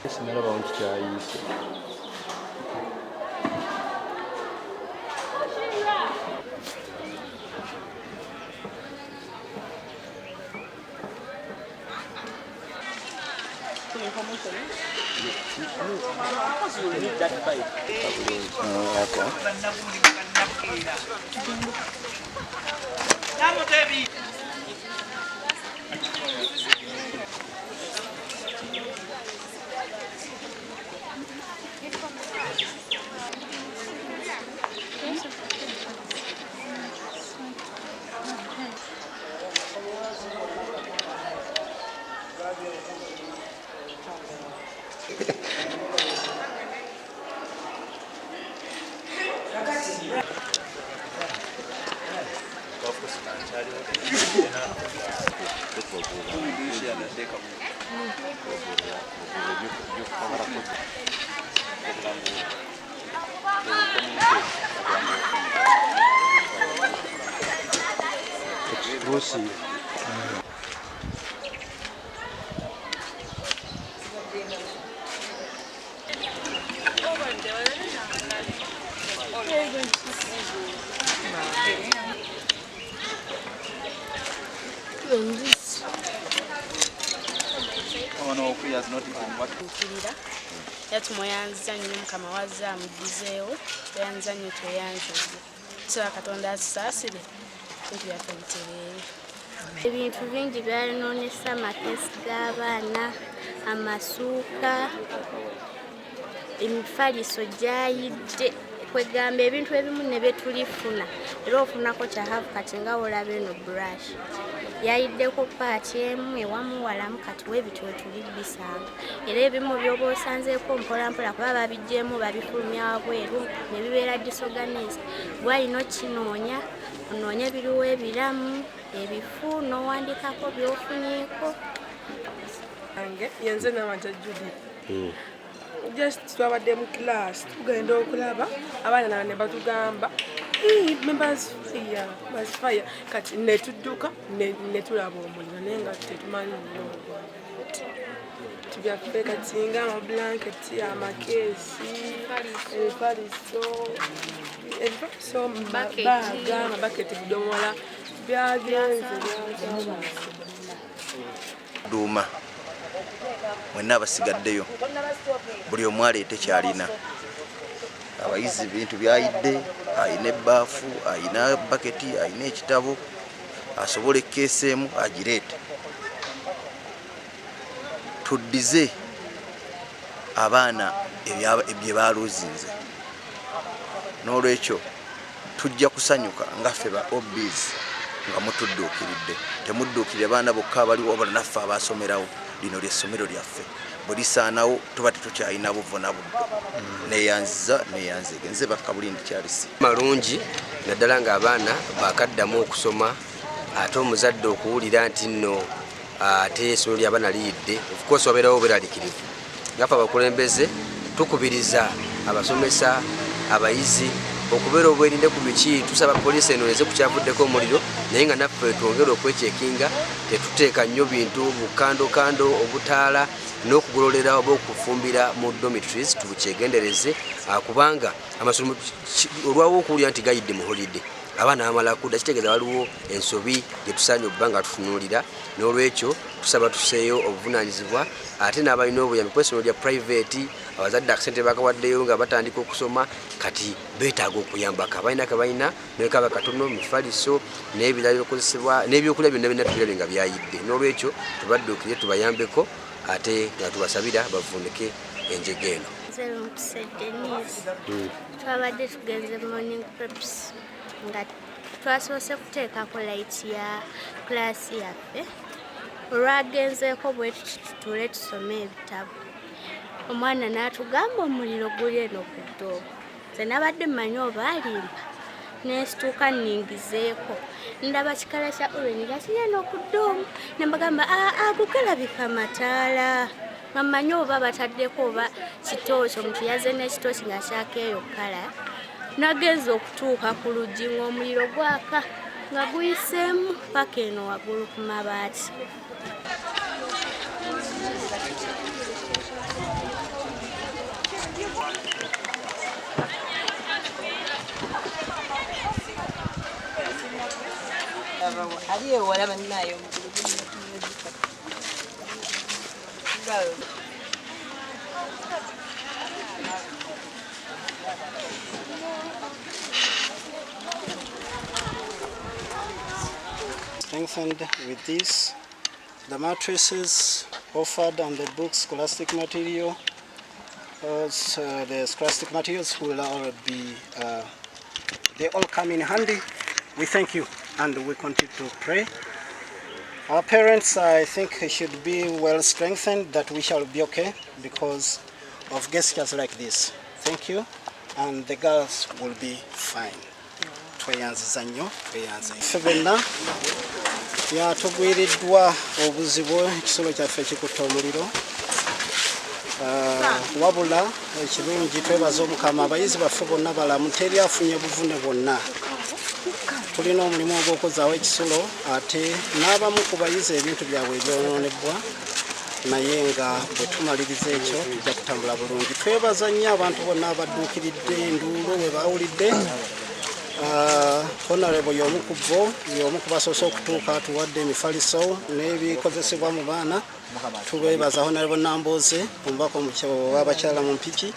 Sinalaba nkikyayise. Exclusive. Yatumuyanza nnyo mukama wazza amugizeewo toyanza nnyo toyanjudde tusaba Katonda asisaasire ebintu byaffe bitereere. Ebintu bingi byanoonesa amakesi g'abaana, amasuuka, emifaliso gyayidde kwegamba ebintu ebimu ne byetulifuna era ofunako kyahavu kati nga olaba eno brush yayiddeko paati emu ewamu walamu kati weebityo wetuli bisanga era ebimu byoba osanzeeko mpolampola kuba babiggyemu babifulumya wabweru ne bibeera disorganized gwalina okinoonya onoonya ebiriwo ebiramu ebifu n'owandikako by'ofunyeeko. Yenze n'amata Judy. Just twabadde mu class tugenda okulaba abaana nabo ne batugamba members fire kati ne tudduka ne tulaba omuliro naye nga tetumanyi nnyo tubyaffe kati nga amablanketi amakeesi ebifaliso baga amabaketi bidomola byagenze Duma mwenna basigaddeyo buli omu aleete kyalina. Abayizi bintu byayidde, ayina ebbaafu, ayina baketi, ayina ekitabo, asobola ekkeesi emu agireete. Tuddize abaana bye baaluuzinze. N'olwekyo tujja kusanyuka nga ffe ba OBs nga mutudduukiridde. Temudduukirire baana bokka abaliwo wabula naffe abaasomerawo. Lino ly'essomero lyaffe bwe lisaanawo tuba tetukyalina buvuna buddo. Neeyanziza nze Bakabulindi Charles. Malungi naddala ng'abaana baakaddamu okusoma ate omuzadde okuwulira nti nno ate essomero ly'abaana liyidde of course wabeerawo obuleraliikirivu. Ngaffe abakulembeze tukubiriza abasomesa abayizi okubeera obwerinde ku biki. Tusaba poliisi enoonyeze ku kyavuddeko omuliro naye nga naffe twongere okwekyekinga tetuteeka nnyo bintu bukandokando obutaala n'okugololera oba okufumbira mu dormitories tubukyegendereze kubanga amasomero olwawo okuwulira nti gayidde mu holiday abaana bamala kudda kitegeeza waliwo ensobi gye tusaanye okuba nga tutunuulira. N'olwekyo tusaba tuseeyo obuvunaanyizibwa ate n'abalina obuyambi ku essomero lya private abazadde akasente bakawaddeyo nga batandika okusoma kati beetaaga okuyambako abalina kabalina nekaba katono mifaliso n'ebirala bikozesebwa n'ebyokulya byonna byonna tubirabe nga byayidde. N'olwekyo tubadduukire tubayambeko ate nga tubasabira bavunike enjega eno. Twabadde tugenze morning preps nga twasoose kuteekako layiti ya klaasi yaffe olwagenzeeko bwe tutule tusome ebitabo. Omwana n'atugamba omuliro guli eno ku ddoobo. Nze nabadde mmanyi oba alimba nesituuka nningizeeko ndaba kikala kya orange nga kiri eno ku ddoobo ne mbagamba gukalabika mataala bamanyi oba bataddeko oba kitooki omuntu yazze n'ekitooki nga kyakeeyo kala. Nagenza okutuuka ku luggi ng'omuliro gwaka nga guyiseemu paka eno waggulu ku mabaati. Strengthened with this, the mattresses offered and the books, scholastic material. The scholastic materials will all be, they all come in handy. We thank you and we continue to pray. Our parents, I think, should be well strengthened that we shall be okay because of gestures like this. Thank you, and the girls will be fine. Tweyanziza nnyo, tweyanze. Ffe bonna yatugwiriddwa obuzibu ekisolo kyaffe kikutte omuliro. Wabula ekirungi twebaza Omukama abayizi baffe bonna balamu teri afunye buvune bwonna. Tulina omulimu ogw'okozaawo ekisulo ate n'abamu ku bayizi ebintu byabwe ebyonoonebwa naye nga bwe tumaliriza ekyo tujja kutambula bulungi. Twebaza nnyo abantu bonna abadduukiridde enduulu bwe baawulidde. Honorable y'omu ku bo, y'omu ku basoose okutuuka atuwadde emifaliso n'ebikozesebwa mu baana. Tubeebaza Honorable Nambooze omubaka w'abakyala mu mpiki.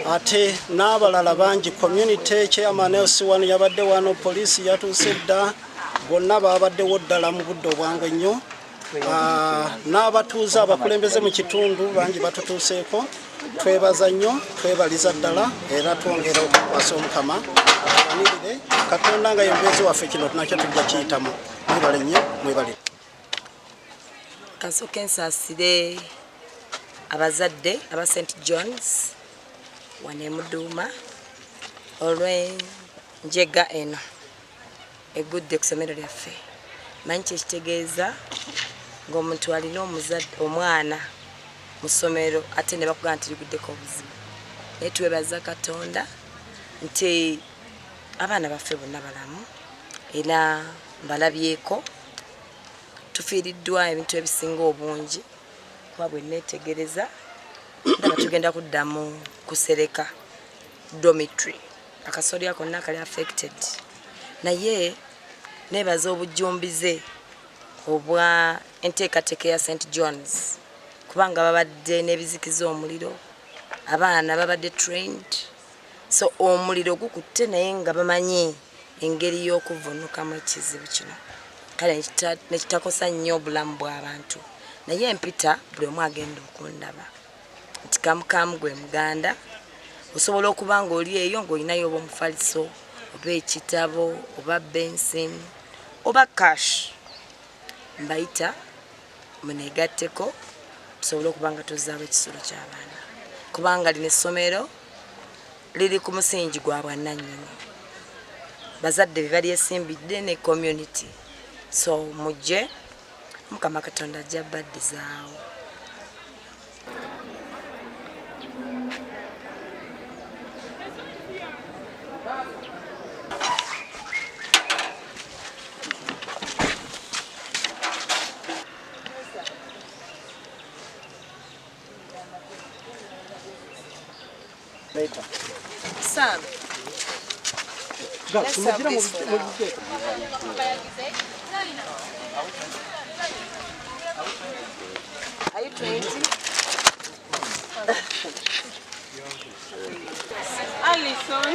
Ate n'abalala bangi community chairman LC1 yabadde wano, poliisi yatuuse dda, bonna baabaddewo ddala mu budde obwangu ennyo. N'abatuuze abakulembeze mu kitundu bangi batutuuseeko. Twebaza nnyo, twebaliza ddala era twongera okukwasa Omukama abanirire Katonda nga yembeezi waffe kino nakyo tujja kiyitamu. Mwebale nnyo, mwebalire. Kasooka nsaasire abazadde aba St. John's wano e Muduuma olw'enjega eno egudde ku ssomero lyaffe. Manyi kyekitegeeza ng'omuntu alina omwana mu ssomero ate ne bakugamba nti liguddeko obuzibu. Naye twebaza Katonda nti abaana baffe bonna balamu era mbalabyeko. Tufiiriddwa ebintu ebisinga obungi kuba bwe neetegereza ndaba tugenda kuddamu kusereka dormitory. Akasolya konna kali affected. Naye neebaza obujjumbize obwa enteekateeka ya St. John's kubanga babadde n'ebizikiza omuliro, abaana babadde trained, so omuliro gukutte naye nga bamanyi engeri y'okuvvuunukamu ekizibu kino. Kale nekitakosa nnyo obulamu bw'abantu. Naye empita buli omu agenda okundaba nti kamukamu gwe muganda, osobola okuba ng'oli eyo ng'olinayo oba omufaliso oba ekitabo oba bensin oba cash. Mbayita muneegatteko tusobole okuba nga tuzaawo ekisulo ky'abaana kubanga lino essomero liri ku musingi gwa bwannannyini. Bazadde be bali esimbidde ne community. So mujje Mukama Katonda ajja baddizaawo. Later. Sam, let's have this for now. Are you 20? Alison,